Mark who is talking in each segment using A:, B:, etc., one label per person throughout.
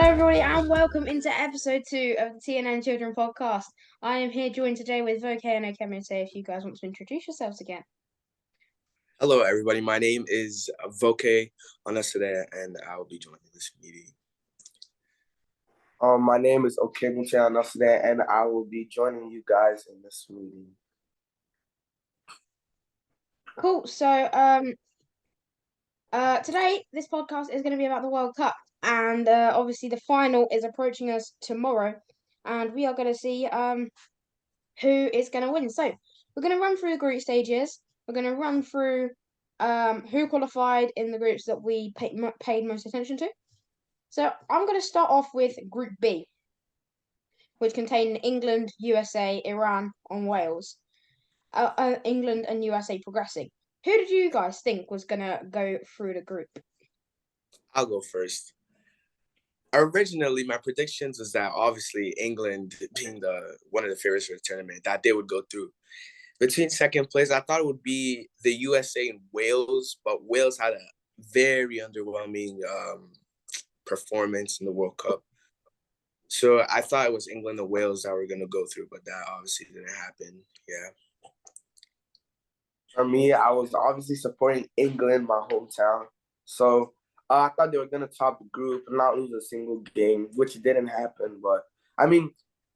A: everybody, and welcome into episode 2 of the TNN Children podcast. I am here joined today with Voke and Okemi. So if you guys want to introduce yourselves again.
B: Hello, everybody. My name is Voke Onasade, and I will be joining this meeting.
C: My name is Okemi Onasade, and I will be joining you guys in this meeting.
A: Cool. So today this podcast is going to be about the World Cup, and obviously the final is approaching us tomorrow, and we are going to see who is going to win. So we're going to run through the group stages. We're going to run through who qualified in the groups that we paid most attention to. So I'm going to start off with Group B, which contained England, USA, Iran, and Wales. England and USA progressing. Who did you guys think was going to go through the group?
B: I'll go first. Originally, my predictions was that obviously England being one of the favorites for the tournament, that they would go through. Between second place, I thought it would be the USA and Wales, but Wales had a very underwhelming performance in the World Cup. So I thought it was England and Wales that were going to go through, but that obviously didn't happen. Yeah.
C: For me, I was obviously supporting England, my hometown. So I thought they were going to top the group and not lose a single game, which didn't happen.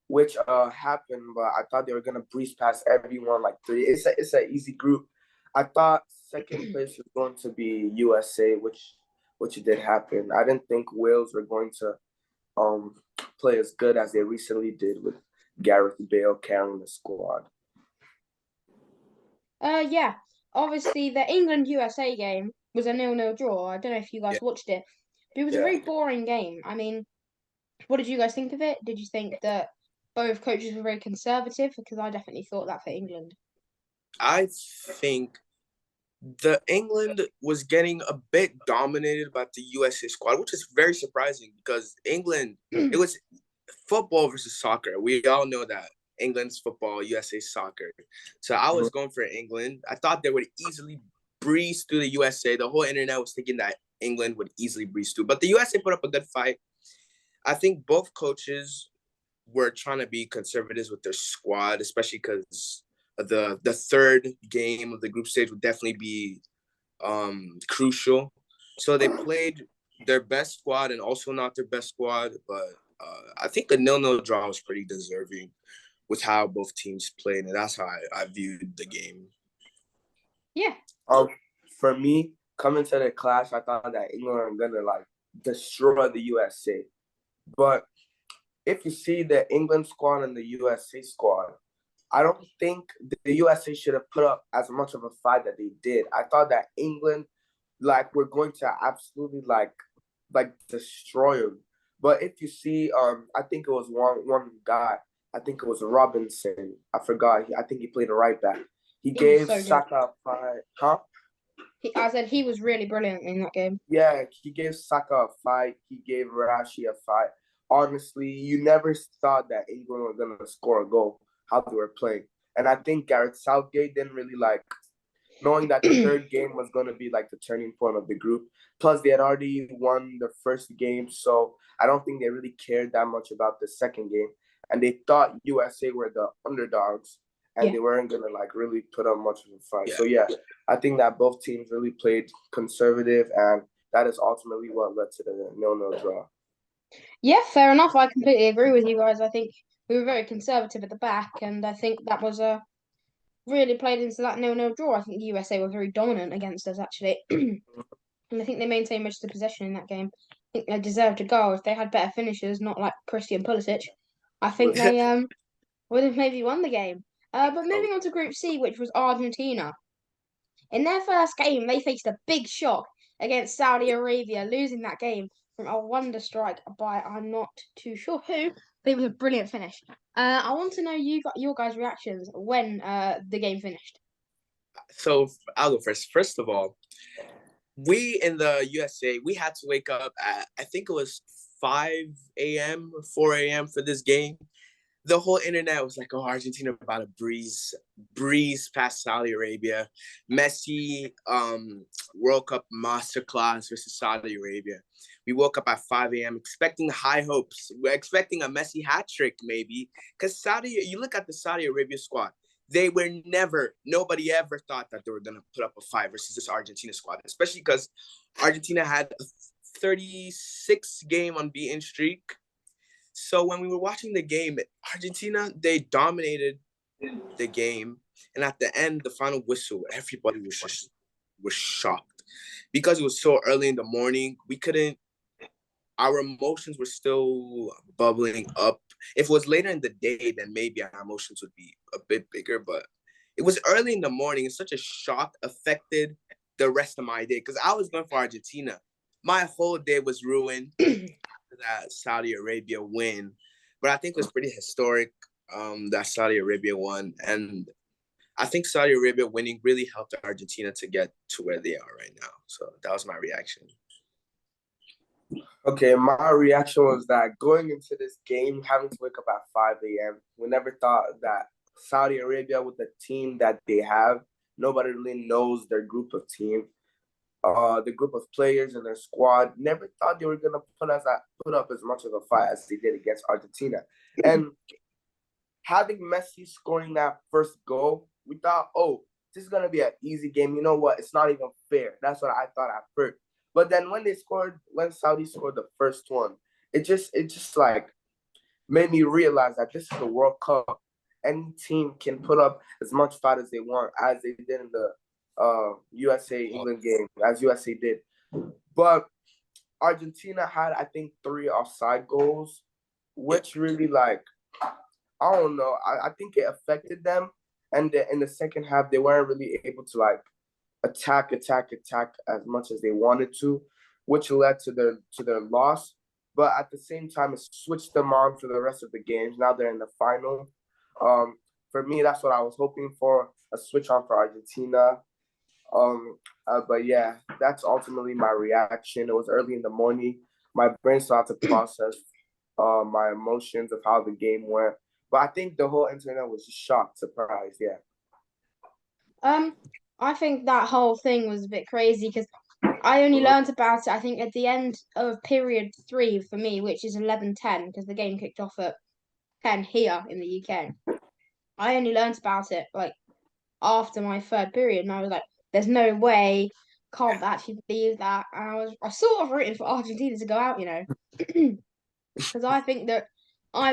C: Which happened, but I thought they were going to breeze past everyone like three. It's an easy group. I thought second place was going to be USA, which did happen. I didn't think Wales were going to play as good as they recently did with Gareth Bale carrying the squad.
A: Yeah. Obviously, the England-USA game was a 0-0 draw. I don't know if you guys watched it, but it was a very boring game. I mean, what did you guys think of it? Did you think that both coaches were very conservative? Because I definitely thought that for England.
B: I think the England was getting a bit dominated by the USA squad, which is very surprising because England, it was football versus soccer. We all know that. England's football, USA soccer. So I was going for England. I thought they would easily breeze through the USA. The whole internet was thinking that England would easily breeze through. But the USA put up a good fight. I think both coaches were trying to be conservatives with their squad, especially because the third game of the group stage would definitely be crucial. So they played their best squad and also not their best squad. But I think the 0-0 draw was pretty deserving with how both teams played, and that's how I viewed the game.
A: Yeah.
C: For me, coming to the clash, I thought that England were gonna destroy the USA. But if you see the England squad and the USA squad, I don't think the USA should have put up as much of a fight that they did. I thought that England, were going to absolutely destroy them. But if you see, I think it was one guy. I think it was Robinson. I forgot. I think he played a right back. He gave Saka a fight. Huh?
A: I said he was really brilliant in that game.
C: Yeah, he gave Saka a fight. He gave Rashi a fight. Honestly, you never thought that England was going to score a goal, how they were playing. And I think Gareth Southgate didn't really knowing that the third game was going to be the turning point of the group. Plus, they had already won the first game, so I don't think they really cared that much about the second game. And they thought USA were the underdogs, and they weren't going to really put up much of a fight. Yeah. So, yeah, I think that both teams really played conservative, and that is ultimately what led to the 0-0 draw.
A: Yeah, fair enough. I completely agree with you guys. I think we were very conservative at the back, and I think that was really played into that 0-0 draw. I think the USA were very dominant against us, actually. And I think they maintained most of the possession in that game. I think they deserved a goal. If they had better finishers, not like Christian Pulisic, I think they would have maybe won the game. But moving on to Group C, which was Argentina. In their first game, they faced a big shock against Saudi Arabia, losing that game from a wonder strike by I'm not too sure who, but it was a brilliant finish. I want to know your guys' reactions when the game finished.
B: So I'll go first. First of all, we in the USA, we had to wake up at, I think it was 5 a.m., 4 a.m. for this game. the whole internet was like, oh, Argentina about to breeze past Saudi Arabia. Messi, World Cup masterclass versus Saudi Arabia. We woke up at 5 a.m. expecting high hopes. We're expecting a Messi hat trick, maybe. Because you look at the Saudi Arabia squad, nobody ever thought that they were going to put up a fight versus this Argentina squad, especially because Argentina had a 36-game unbeaten streak. So when we were watching the game, Argentina, they dominated the game. And at the end, the final whistle, everybody was shocked. Because it was so early in the morning, our emotions were still bubbling up. If it was later in the day, then maybe our emotions would be a bit bigger. But it was early in the morning, and such a shock affected the rest of my day. Because I was going for Argentina. My whole day was ruined. That Saudi Arabia win, but I think it was pretty historic that Saudi Arabia won, and I think Saudi Arabia winning really helped Argentina to get to where they are right now. So that was my reaction.
C: Okay, my reaction was that going into this game, having to wake up at 5 a.m., we never thought that Saudi Arabia, with the team that they have, nobody really knows their group of team. The group of players in their squad never thought they were gonna put up as much of a fight as they did against Argentina. And having Messi scoring that first goal, we thought, oh, this is gonna be an easy game. You know what? It's not even fair. That's what I thought at first. But then when Saudi scored the first one, it just like made me realize that this is the World Cup. Any team can put up as much fight as they want, as they did in the USA England game, as USA did. But Argentina had, I think, 3 offside goals, which really, like, I don't know. I think it affected them. And in the second half, they weren't really able to, like, attack as much as they wanted to, which led to their loss. But at the same time, it switched them on for the rest of the games. Now they're in the final. For me, that's what I was hoping for, a switch on for Argentina. But yeah, that's ultimately my reaction. It was early in the morning. My brain started to process my emotions of how the game went. But I think the whole internet was just shocked, surprised. Yeah.
A: I think that whole thing was a bit crazy because I only learned about it, I think, at the end of period 3 for me, which is 11:10, because the game kicked off at 10 here in the UK. I only learned about it like after my third period, and I was like, "There's no way, can't actually believe that." And I sort of rooting for Argentina to go out, because I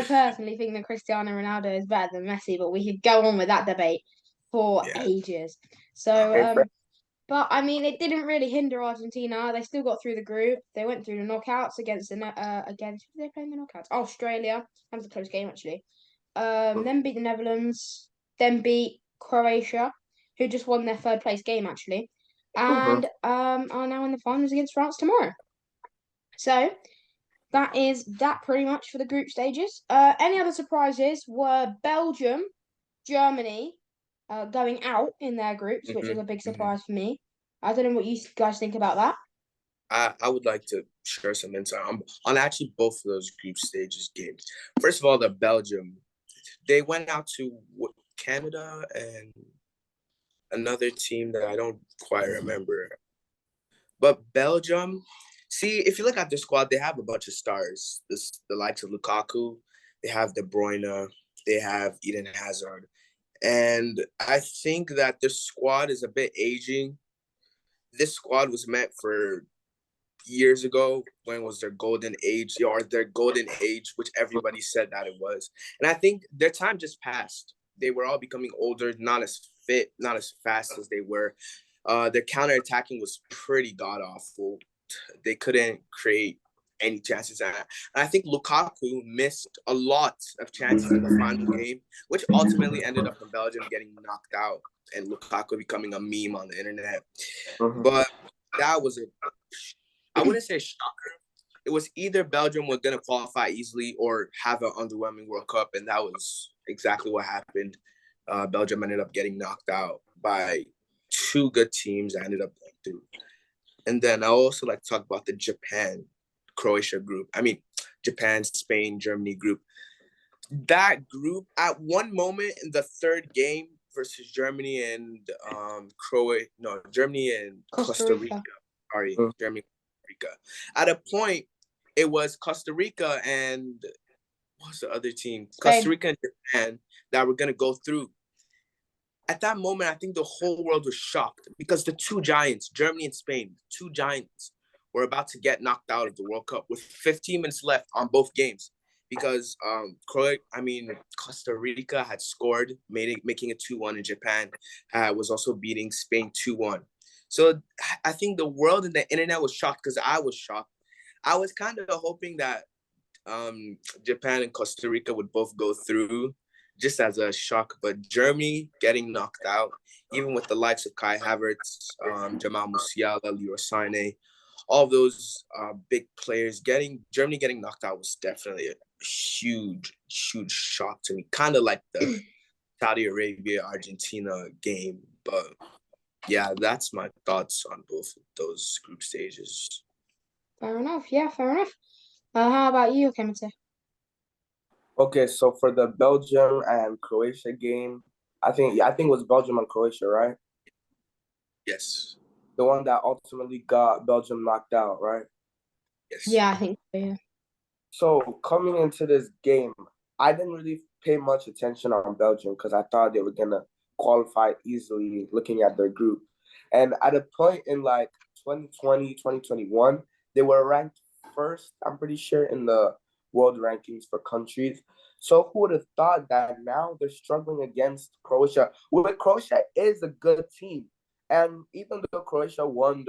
A: personally think that Cristiano Ronaldo is better than Messi, but we could go on with that debate for ages. So, but I mean, it didn't really hinder Argentina. They still got through the group. They went through the knockouts against against who did they play in the knockouts? Australia. That was a close game actually. Then beat the Netherlands. Then beat Croatia, who just won their third place game actually, and are now in the finals against France tomorrow. So that is that pretty much for the group stages. Any other surprises were Belgium, Germany, going out in their groups, which was a big surprise for me. I don't know what you guys think about that.
B: I would like to share some insight on actually both of those group stages games. First of all, the Belgium, they went out to Canada and another team that I don't quite remember. But Belgium, see, if you look at their squad, they have a bunch of stars. The likes of Lukaku, they have De Bruyne, they have Eden Hazard. And I think that the squad is a bit aging. This squad was meant for years ago, when was their golden age, or their golden age, which everybody said that it was. And I think their time just passed. They were all becoming older, not as fit, not as fast as they were. Their counterattacking was pretty god awful. They couldn't create any chances. And I think Lukaku missed a lot of chances in the final game, which ultimately ended up in Belgium getting knocked out and Lukaku becoming a meme on the internet. But that was I wouldn't say a shocker. It was either Belgium was going to qualify easily or have an underwhelming World Cup, and that was exactly what happened. Belgium ended up getting knocked out by 2 good teams that ended up going through. And then I also like to talk about the Japan-Croatia group. I mean, Japan, Spain, Germany group. that group at one moment in the third game versus Germany and Germany and
A: Costa
B: Costa Rica.
A: Rica.
B: Sorry, Germany, Costa Rica. At a point, it was Costa Rica and what's the other team?
A: Spain.
B: Costa Rica and Japan that were gonna go through. At that moment, I think the whole world was shocked because the two giants, Germany and Spain, two giants, were about to get knocked out of the World Cup with 15 minutes left on both games because Costa Rica had scored, making it 2-1, and Japan was also beating Spain 2-1. So I think the world and the internet was shocked because I was shocked. I was kind of hoping that Japan and Costa Rica would both go through just as a shock, but Germany getting knocked out, even with the likes of Kai Havertz, Jamal Musiala, Leroy Sané, all those big players Germany getting knocked out was definitely a huge shock to me. Kind of like the Saudi Arabia Argentina game, but yeah, that's my thoughts on both of those group stages.
A: Fair enough. Yeah, fair enough. How about you, Kimite?
C: Okay, so for the Belgium and Croatia game, I think it was Belgium and Croatia, right?
B: Yes.
C: The one that ultimately got Belgium knocked out, right?
B: Yes.
A: Yeah, I think so, yeah.
C: So coming into this game, I didn't really pay much attention on Belgium because I thought they were gonna qualify easily looking at their group. And at a point in like 2020, 2021, they were ranked first, I'm pretty sure, in the world rankings for countries. So who would have thought that now they're struggling against Croatia? Well, Croatia is a good team. And even though Croatia won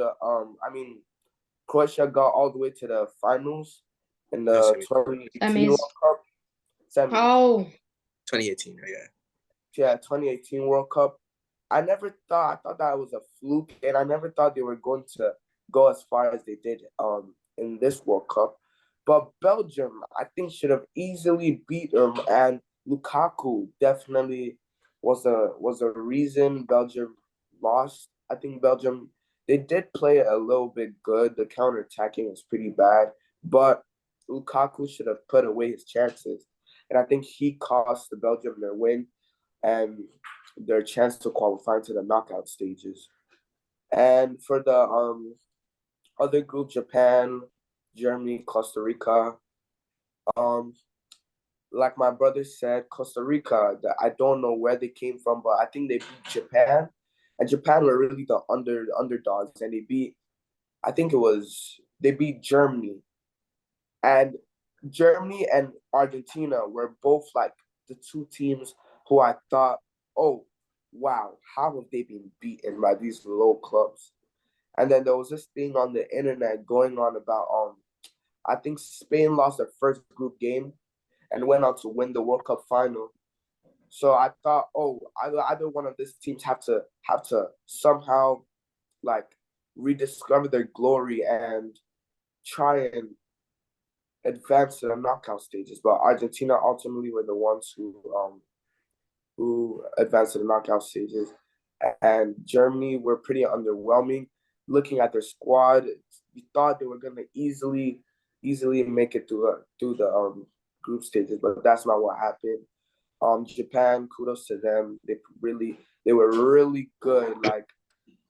C: Croatia got all the way to the finals in
B: No,
C: the
B: semis.
C: 2018
A: Semis.
C: World Cup. Semis.
A: Oh,
B: 2018, yeah.
C: Yeah, 2018 World Cup. I thought that was a fluke, and I never thought they were going to go as far as they did in this World Cup. But Belgium, I think, should have easily beat them, and Lukaku definitely was a reason Belgium lost. I think Belgium, they did play a little bit good. The counterattacking was pretty bad, but Lukaku should have put away his chances, and I think he cost the Belgium their win and their chance to qualify to the knockout stages. And for the other group, Japan, Germany, Costa Rica, um, like my brother said, Costa Rica, I don't know where they came from, but I think they beat Japan. And Japan were really the underdogs, and they beat Germany. And Germany and Argentina were both like the two teams who I thought, oh, wow, how have they been beaten by these low clubs? And then there was this thing on the internet going on about I think Spain lost their first group game and went on to win the World Cup final. So I thought, oh, either one of these teams have to somehow like rediscover their glory and try and advance to the knockout stages. But Argentina ultimately were the ones who advanced to the knockout stages, and Germany were pretty underwhelming. Looking at their squad, you thought they were gonna easily make it through the group stages, but that's not what happened. Japan, kudos to them. They were really good. Like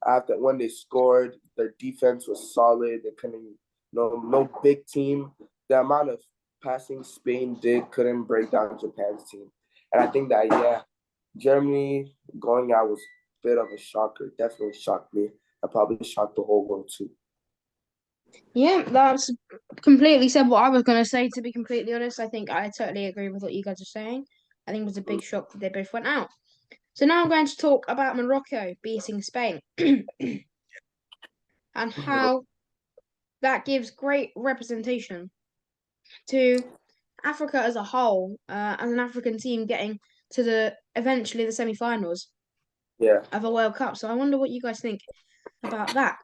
C: after when they scored, their defense was solid. They couldn't no big team. The amount of passing Spain did couldn't break down Japan's team. And I think that Germany going out was a bit of a shocker. Definitely shocked me. I probably shocked the whole world too.
A: yeah, that's completely said what I was going to say, to be completely honest. I think I totally agree with what you guys are saying. I think it was a big shock that they both went out. So now I'm going to talk about Morocco beating Spain and how that gives great representation to Africa as a whole, as an African team getting to eventually the semi-finals
C: Yeah.
A: of a World Cup. So I wonder what you guys think about that.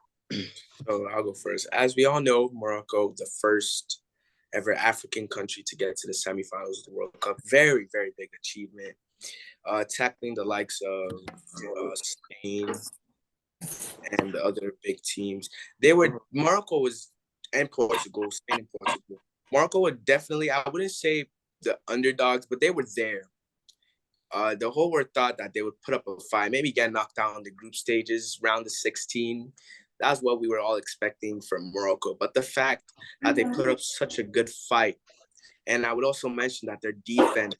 B: So I'll go first. As we all know, Morocco, the first ever African country to get to the semifinals of the World Cup. Very, very big achievement. Tackling the likes of Spain and the other big teams. Morocco was, and Portugal, Spain and Portugal. Morocco would definitely, I wouldn't say the underdogs, but they were there. The whole world thought that they would put up a fight, maybe get knocked out on the group stages, round of 16. That's what we were all expecting from Morocco. But the fact that they put up such a good fight, and I would also mention that their defense,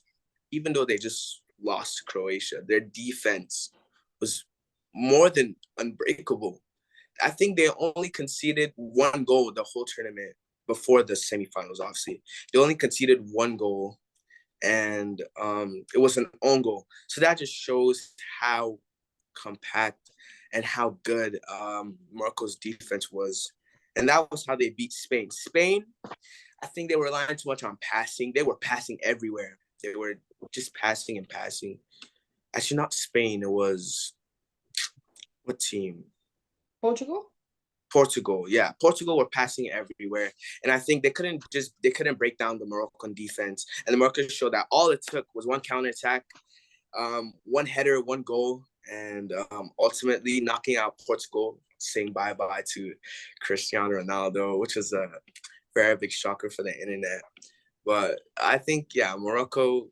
B: even though they just lost to Croatia, their defense was more than unbreakable. I think they only conceded one goal the whole tournament before the semifinals, obviously. They only conceded one goal, and it was an own goal. So that just shows how compact and how good Morocco's defense was. And that was how they beat Spain. Spain, I think they were relying too much on passing. They were passing everywhere. They were just passing and passing. Actually, not Spain. It was what team?
A: Portugal?
B: Portugal. Yeah, Portugal were passing everywhere, and I think they couldn't break down the Moroccan defense. And the Moroccans showed that all it took was one counterattack, one header, one goal, and ultimately knocking out Portugal, saying bye bye to Cristiano Ronaldo, which was a very big shocker for the internet. But I think, yeah, Morocco,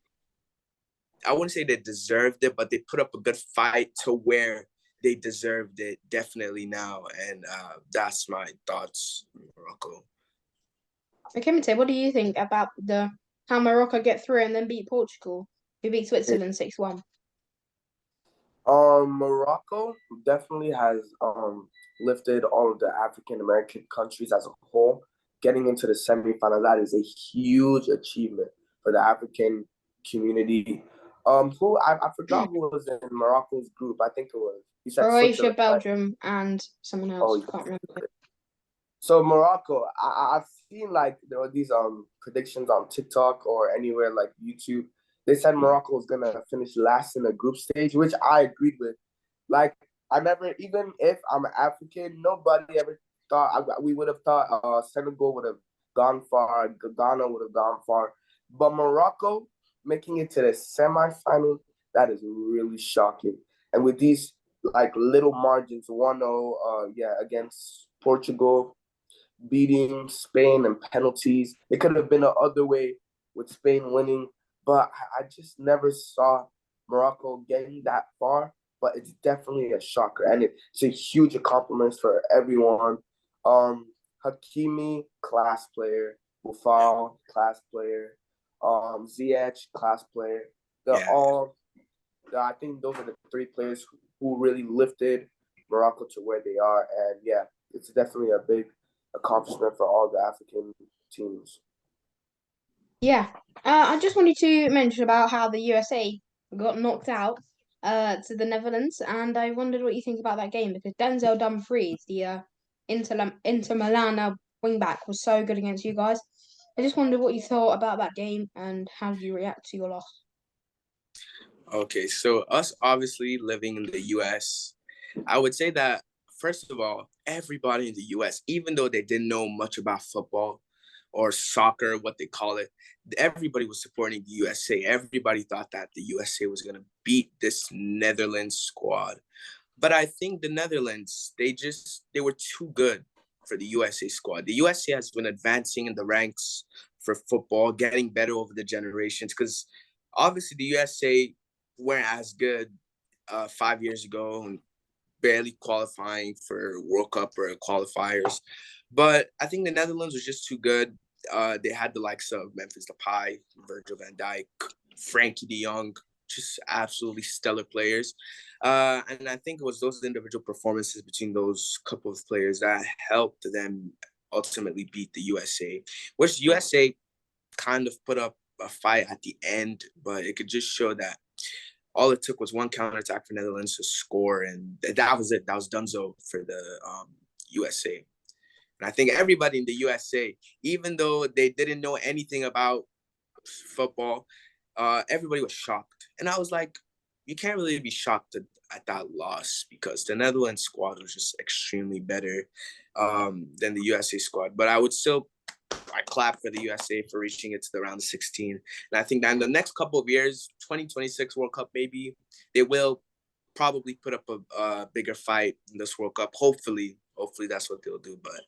B: I wouldn't say they deserved it, but they put up a good fight to where they deserved it definitely now. And that's my thoughts on Morocco.
A: Okay, Mate, what do you think about the how Morocco get through and then beat Portugal, who beat Switzerland 6-1?
C: Morocco definitely has lifted all of the African American countries as a whole. Getting into the semifinal, that is a huge achievement for the African community. Who I forgot who was in Morocco's group. I think it was, you said
A: Croatia,
C: Switzerland, right?
A: Belgium, and someone
C: Oh,
A: else. I can't remember.
C: so Morocco, I've seen like there were these predictions on TikTok or anywhere like YouTube. They said Morocco was gonna finish last in the group stage, which I agreed with. Like I never, even if I'm African, nobody ever thought we would have thought Senegal would have gone far, Ghana would have gone far, but Morocco making it to the semifinal, that is really shocking. And with these like little margins, 1-0, yeah, against Portugal, beating Spain and penalties. It could have been the other way with Spain winning, but I just never saw Morocco getting that far. But it's definitely a shocker, and it's a huge accomplishment for everyone. Hakimi, class player. Buffon, class player. Ziyech, class player. They're
B: Yeah.
C: all. I think those are the three players who really lifted Morocco to where they are, and yeah, it's definitely a big accomplishment for all the African teams.
A: Yeah. I just wanted to mention about how the USA got knocked out to the Netherlands, and I wondered what you think about that game because Denzel Dumfries, the Inter Milan wingback, was so good against you guys. I just wondered what you thought about that game and how did you react to your loss?
B: Okay, so us obviously living in the US, I would say that first of all, everybody in the US, even though they didn't know much about football or soccer, what they call it, everybody was supporting the USA. Everybody thought that the USA was going to beat this Netherlands squad. But I think the Netherlands, they were too good for the USA squad. The USA has been advancing in the ranks for football, getting better over the generations because obviously the USA weren't as good 5 years ago and barely qualifying for World Cup or qualifiers. But I think the Netherlands was just too good. They had the likes of Memphis Depay, Virgil van Dijk, Frankie de Jong, just absolutely stellar players. And I think it was those individual performances between those couple of players that helped them ultimately beat the USA, which USA kind of put up a fight at the end, but it could just show that all it took was one counterattack for Netherlands to score, and that was it. That was Dunzo for the USA. And I think everybody in the USA, even though they didn't know anything about football, everybody was shocked. And I was like, you can't really be shocked at that loss because the Netherlands squad was just extremely better than the USA squad. But I would still I clap for the USA for reaching it to the round of 16. And I think that in the next couple of years, 2026 World Cup, maybe they will probably put up a bigger fight in this World Cup. Hopefully that's what they'll do. But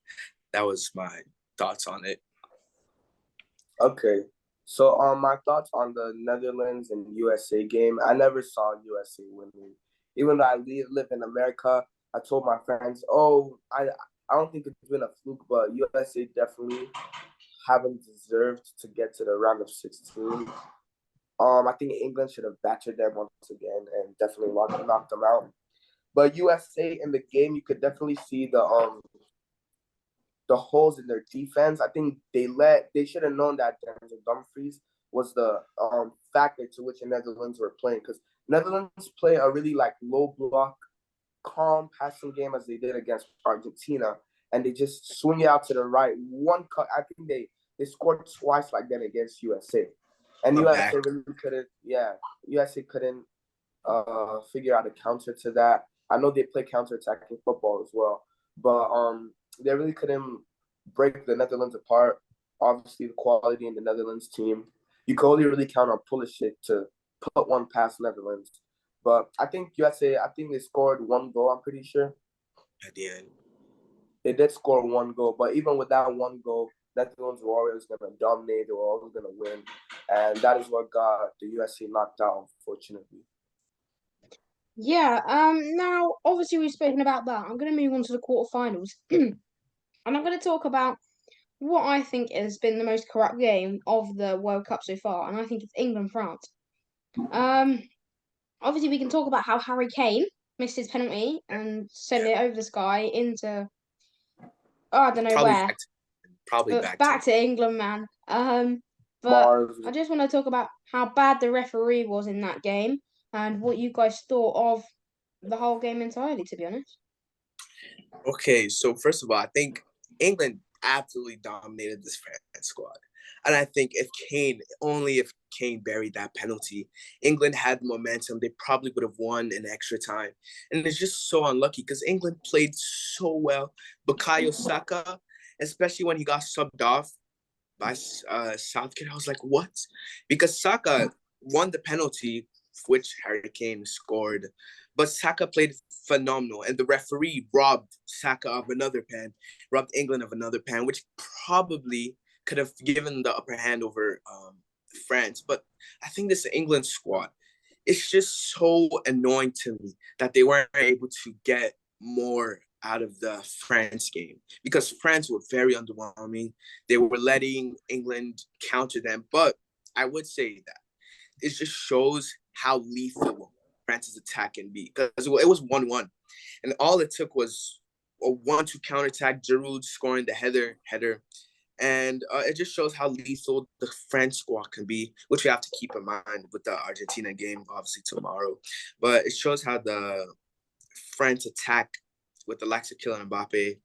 B: that was my thoughts on it.
C: Okay. So, my thoughts on the Netherlands and USA game. I never saw USA winning. Even though I live in America, I told my friends, "Oh, I don't think it's been a fluke, but USA definitely haven't deserved to get to the round of 16." I think England should have battered them once again and definitely knocked them out. But USA in the game, you could definitely see the holes in their defense. I think they should have known that Denzel Dumfries was the factor to which the Netherlands were playing, because Netherlands play a really like low block, calm passing game as they did against Argentina, and they just swing it out to the right. One cut, I think they scored twice like that against USA, and
B: I'm
C: USA
B: back.
C: really couldn't. Yeah, USA couldn't figure out a counter to that. I know they play counter-attacking football as well, but they really couldn't break the Netherlands apart. Obviously, the quality in the Netherlands team, you can only really count on Pulisic to put one past Netherlands. But I think USA, I think they scored one goal. I'm pretty sure
B: At the end.
C: they did score one goal, but even with that one goal, Netherlands were always going to dominate. They were always going to win, and that is what got the USA knocked out, unfortunately.
A: Yeah, now obviously we've spoken about that. I'm gonna move on to the quarterfinals. And I'm gonna talk about what I think has been the most corrupt game of the World Cup so far, and I think it's England France. Um, Obviously we can talk about how Harry Kane missed his penalty and sent it over the sky into I don't know
B: Probably
A: where,
B: back to probably
A: but
B: back to
A: back to England, man. But
C: Mars.
A: I just want to talk about how bad the referee was in that game and what you guys thought of the whole game entirely, to be honest.
B: Okay, so first of all, I think England absolutely dominated this France squad. And I think if Kane buried that penalty, England had the momentum. They probably would have won in extra time. And it's just so unlucky because England played so well. Bukayo Saka, especially when he got subbed off by Southgate, I was like, what? Because Saka won the penalty, which Harry Kane scored. But Saka played phenomenal, and the referee robbed Saka of another pen, robbed England of another pen, which probably could have given the upper hand over France. But I think this England squad, it's just so annoying to me that they weren't able to get more out of the France game because France were very underwhelming. They were letting England counter them, but I would say that it just shows how lethal France's attack can be because it was 1-1, and all it took was a 1-2 counterattack. Giroud scoring the header, and it just shows how lethal the French squad can be, which we have to keep in mind with the Argentina game, obviously tomorrow. But it shows how the French attack with the likes of Kylian Mbappe,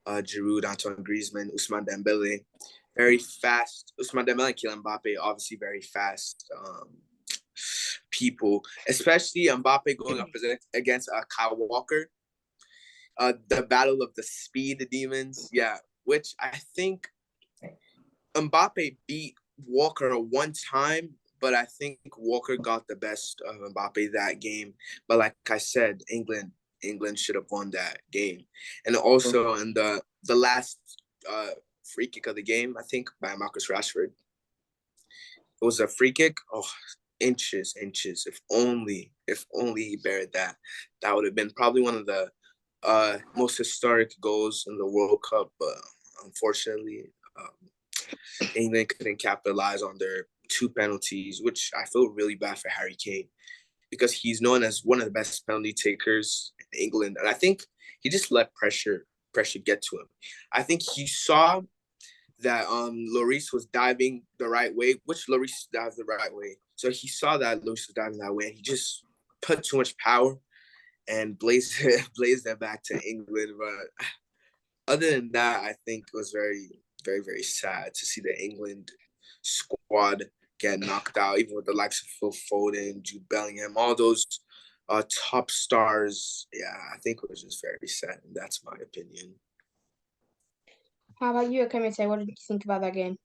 B: Giroud, Antoine Griezmann, Ousmane Dembele, very fast. Ousmane Dembele and Kylian Mbappe, obviously very fast people, especially Mbappe going up against Kyle Walker. The battle of the speed demons, yeah, which I think Mbappe beat Walker one time, but I think Walker got the best of Mbappe that game. But like I said, England should have won that game. And also in the last free kick of the game, I think by Marcus Rashford. It was a free kick. Oh, inches. If only he buried that. That would have been probably one of the most historic goals in the World Cup. But unfortunately, England couldn't capitalize on their two penalties, which I feel really bad for Harry Kane because he's known as one of the best penalty takers in England, and I think he just let pressure get to him. I think he saw that Lloris was diving the right way, which Lloris dives the right way. So he saw that Lloris was diving that way, and he just put too much power and blazed that back to England. But other than that, I think it was very, very, very sad to see the England squad get knocked out, even with the likes of Phil Foden, Jude Bellingham, all those top stars. Yeah, I think it was just very sad. And that's my opinion.
A: How about you, Akemete? What did you think about that game?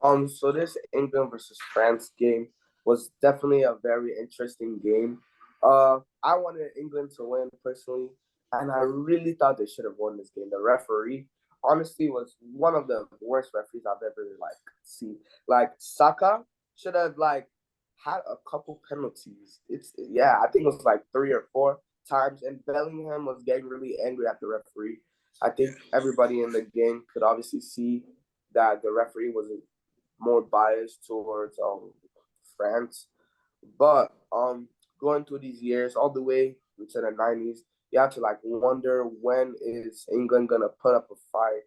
C: So this England versus France game was definitely a very interesting game. I wanted England to win personally, and I really thought they should have won this game. The referee, honestly was one of the worst referees I've ever seen. Like Saka should have had a couple penalties. I think it was like 3 or 4 times, and Bellingham was getting really angry at the referee. I think everybody in the game could obviously see that the referee was more biased towards France. But going through these years, all the way to the 90s, you have to wonder, when is England gonna put up a fight,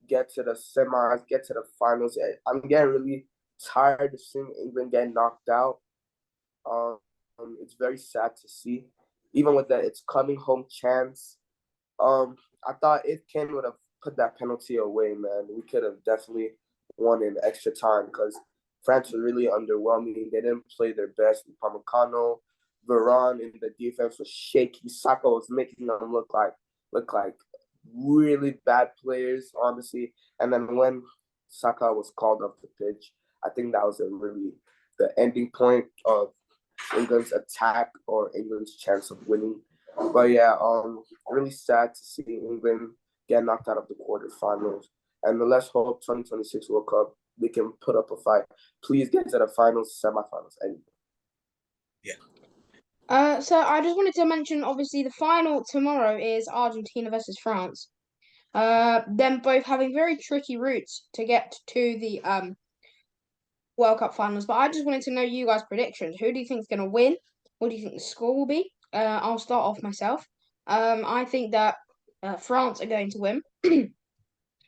C: get to the semis, get to the finals. I'm getting really tired of seeing England get knocked out. It's very sad to see, even with that it's coming home chance. I thought if Kane would have put that penalty away, man, we could have definitely won in extra time, because France was really underwhelming. They didn't play their best. Upamecano, Varane in the defense was shaky. Saka was making them look like really bad players, honestly. And then when Saka was called off the pitch, I think that was the ending point of England's attack or England's chance of winning. But yeah, really sad to see England get knocked out of the quarterfinals. And let's hope 2026 World Cup they can put up a fight. Please get to the finals, semifinals, and
A: So I just wanted to mention, obviously, the final tomorrow is Argentina versus France. Them both having very tricky routes to get to the World Cup finals. But I just wanted to know you guys' predictions. Who do you think is going to win? What do you think the score will be? I'll start off myself. I think that France are going to win.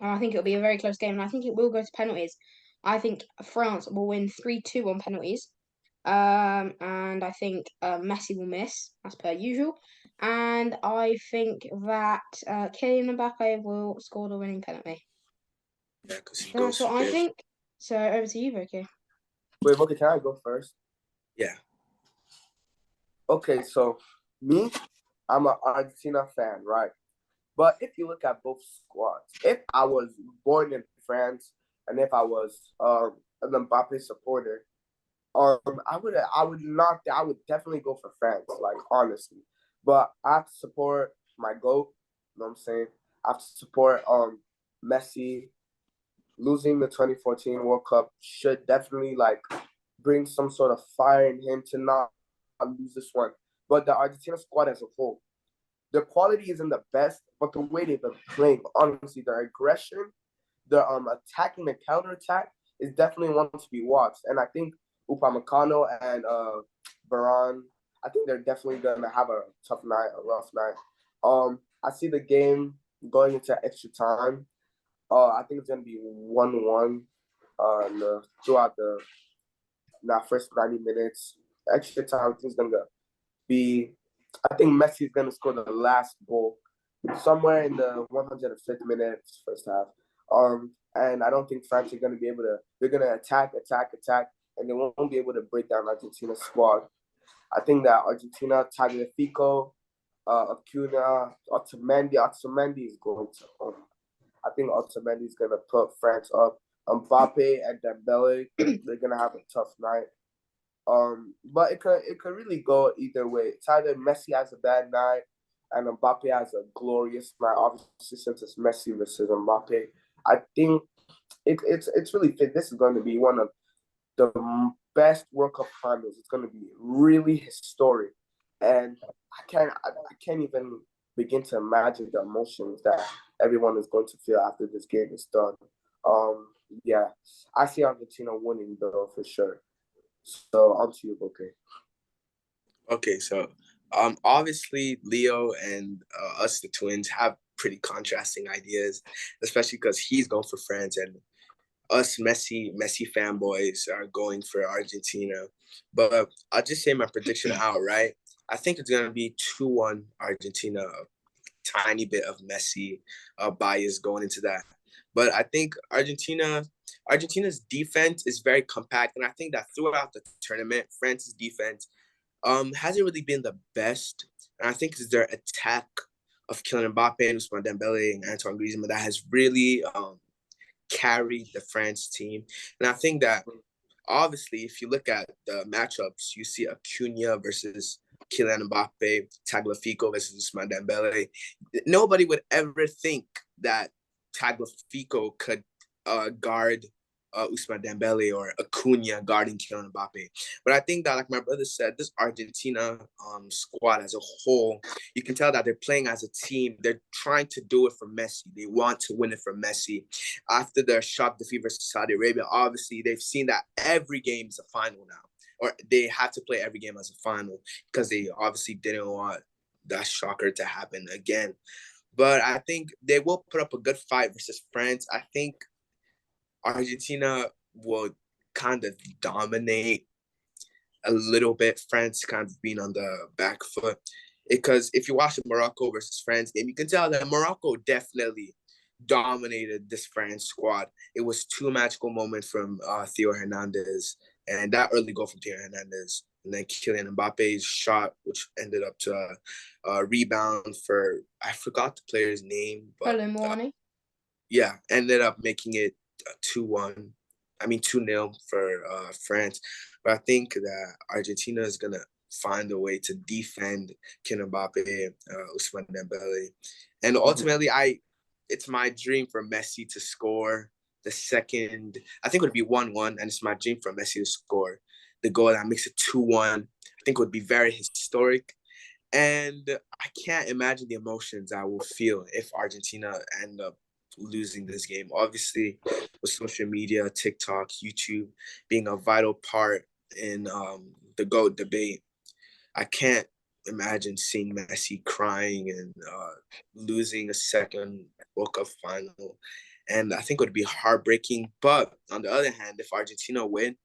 A: I think it'll be a very close game, and I think it will go to penalties. I think France will win 3-2 on penalties. And I think Messi will miss, as per usual. And I think that Kylian Mbappe will score the winning penalty.
B: Yeah, because he
A: So
B: goes
A: that's what
B: for
A: I
B: it.
A: think. So over to you, Vicky.
C: wait, okay, can I go first?
B: Yeah.
C: Okay, so me, I'm an Argentina fan, right? But if you look at both squads, if I was born in France and if I was an Mbappe supporter, I would definitely go for France, honestly. But I have to support my GOAT, you know what I'm saying? I have to support Messi. Losing the 2014 World Cup should definitely bring some sort of fire in him to not lose this one. But the Argentina squad as a whole, the quality isn't the best, but the way they've been playing, honestly, their aggression, the attacking, the counterattack is definitely one to be watched. And I think Upamecano and Varane, I think they're definitely gonna have a tough night, a rough night. I see the game going into extra time. I think it's gonna be 1-1 throughout the first 90 minutes. Extra time, I think it's gonna be. I think Messi is gonna score the last goal somewhere in the 105th minute, first half. And I don't think France are gonna be able to. They're gonna attack, and they won't be able to break down Argentina's squad. I think that Argentina, Tagliafico, Acuna, Otamendi is going to. I think Otamendi is gonna put France up. Mbappe and Dembele, they're gonna have a tough night. But it could really go either way. It's either Messi has a bad night and Mbappe has a glorious night. Obviously, since it's Messi versus Mbappe, I think it's really fit. This is going to be one of the best World Cup finals. It's going to be really historic, and I can't even begin to imagine the emotions that everyone is going to feel after this game is done. Um, yeah, I see Argentina winning though for sure. So on to you, okay.
B: Okay, so obviously Leo and us, the twins, have pretty contrasting ideas, especially because he's going for France and us Messi fanboys are going for Argentina. But I'll just say my prediction outright. I think it's gonna be 2-1 Argentina. A tiny bit of Messi bias going into that, but I think Argentina's defense is very compact, and I think that throughout the tournament, France's defense hasn't really been the best. And I think it's their attack of Kylian Mbappe and Ousmane Dembele and Antoine Griezmann that has really carried the France team. And I think that obviously, if you look at the matchups, you see Acuna versus Kylian Mbappe, Tagliafico versus Ousmane Dembele. Nobody would ever think that Tagliafico could guard Ousmane Dembele or Acuna guarding Kylian Mbappe. But I think that, like my brother said, this Argentina squad as a whole, you can tell that they're playing as a team. They're trying to do it for Messi. They want to win it for Messi. After their shock defeat versus Saudi Arabia, obviously they've seen that every game is a final now, or they have to play every game as a final because they obviously didn't want that shocker to happen again. But I think they will put up a good fight versus France. I think Argentina will kind of dominate a little bit. France kind of being on the back foot. Because if you watch the Morocco versus France game, you can tell that Morocco definitely dominated this France squad. It was two magical moments from Theo Hernandez and that early goal from Theo Hernandez. And then Kylian Mbappe's shot, which ended up to a rebound for, I forgot the player's name. But yeah, ended up making it 2-1. I mean 2-0 for France. But I think that Argentina is gonna find a way to defend Kylian Mbappe, Ousmane Dembele, and ultimately, it's my dream for Messi to score the second. I think it would be 1-1, and it's my dream for Messi to score the goal that makes it 2-1. I think it would be very historic. And I can't imagine the emotions I will feel if Argentina end up losing this game. Obviously, with social media, TikTok, YouTube being a vital part in the GOAT debate, I can't imagine seeing Messi crying and losing a second World Cup final. And I think it would be heartbreaking. But on the other hand, if Argentina win,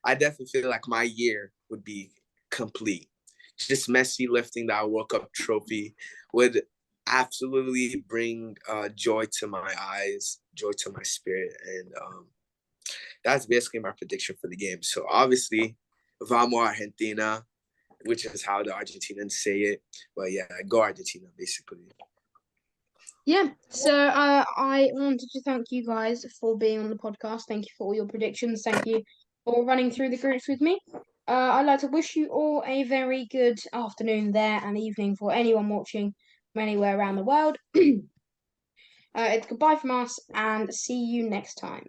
B: I definitely feel like my year would be complete. Just Messi lifting that World Cup trophy would absolutely bring joy to my eyes, joy to my spirit. And that's basically my prediction for the game. So obviously, Vamos Argentina, which is how the Argentinians say it. But yeah, go Argentina, basically.
A: Yeah, so I wanted to thank you guys for being on the podcast. Thank you for all your predictions. Thank you for running through the groups with me. I'd like to wish you all a very good afternoon there and evening for anyone watching from anywhere around the world. It's goodbye from us and see you next time.